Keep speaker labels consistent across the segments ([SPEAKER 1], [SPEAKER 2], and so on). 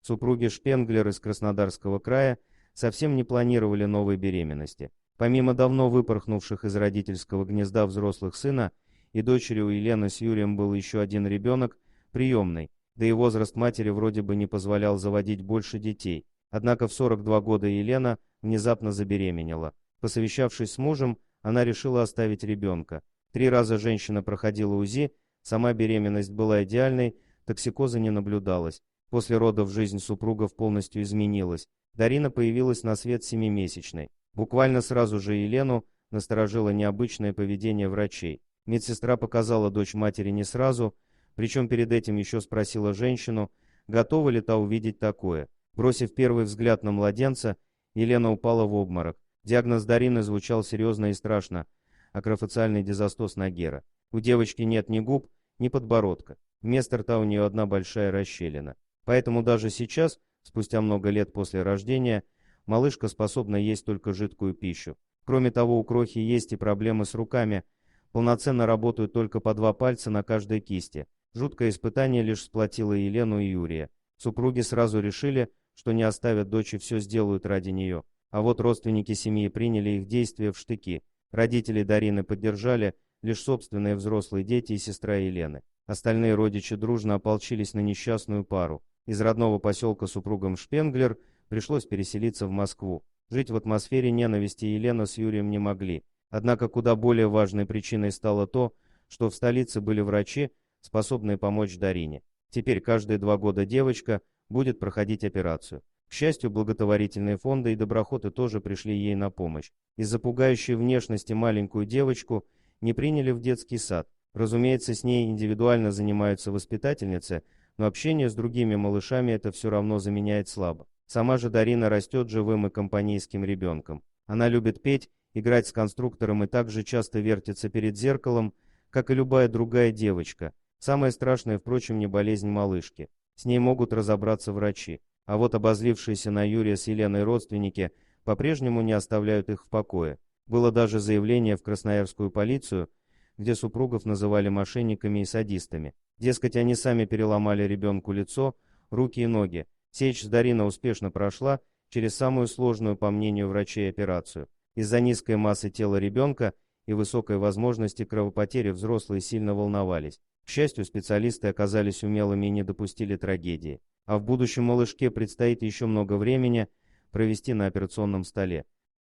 [SPEAKER 1] Супруги Шпенглер из Краснодарского края совсем не планировали новой беременности. Помимо давно выпорхнувших из родительского гнезда взрослых сына и дочери у Елены с Юрием был еще один ребенок, приемный, да и возраст матери вроде бы не позволял заводить больше детей. Однако в 42 года Елена внезапно забеременела. Посовещавшись с мужем, она решила оставить ребенка. 3 раза женщина проходила УЗИ, сама беременность была идеальной, токсикоза не наблюдалось. После родов жизнь супругов полностью изменилась. Дарина появилась на свет 7-месячной. Буквально сразу же Елену насторожило необычное поведение врачей. Медсестра показала дочь матери не сразу, причем перед этим еще спросила женщину, готова ли та увидеть такое. Бросив первый взгляд на младенца, Елена упала в обморок. Диагноз Дарины звучал серьезно и страшно. Акрофациальный дизостоз Нагера. У девочки нет ни губ, ни подбородка. Вместо рта у нее одна большая расщелина. Поэтому даже сейчас, спустя много лет после рождения, малышка способна есть только жидкую пищу. Кроме того, у крохи есть и проблемы с руками. Полноценно работают только по 2 пальца на каждой кисти. Жуткое испытание лишь сплотило Елену и Юрия. Супруги сразу решили, что не оставят дочь и все сделают ради нее. А вот родственники семьи приняли их действия в штыки. Родители Дарины поддержали лишь собственные взрослые дети и сестра Елены. Остальные родичи дружно ополчились на несчастную пару. Из родного поселка супругам Шпенглер пришлось переселиться в Москву. Жить в атмосфере ненависти Елена с Юрием не могли. Однако куда более важной причиной стало то, что в столице были врачи, способные помочь Дарине. Теперь каждые 2 года девочка будет проходить операцию. К счастью, благотворительные фонды и доброхоты тоже пришли ей на помощь. Из-за пугающей внешности маленькую девочку не приняли в детский сад. Разумеется, с ней индивидуально занимаются воспитательницы, но общение с другими малышами это все равно заменяет слабо. Сама же Дарина растет живым и компанейским ребенком. Она любит петь, играть с конструктором и также часто вертится перед зеркалом, как и любая другая девочка. Самое страшное, впрочем, не болезнь малышки. С ней могут разобраться врачи. А вот обозлившиеся на Юрия с Еленой родственники по-прежнему не оставляют их в покое. Было даже заявление в красноярскую полицию, где супругов называли мошенниками и садистами. Дескать, они сами переломали ребенку лицо, руки и ноги. Сечь с Дарина успешно прошла через самую сложную, по мнению врачей, операцию. Из-за низкой массы тела ребенка и высокой возможности кровопотери взрослые сильно волновались. К счастью, специалисты оказались умелыми и не допустили трагедии. А в будущем малышке предстоит еще много времени провести на операционном столе.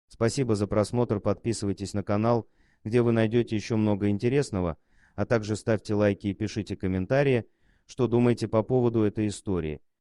[SPEAKER 1] Спасибо за просмотр, подписывайтесь на канал, где вы найдете еще много интересного, а также ставьте лайки и пишите комментарии, что думаете по поводу этой истории.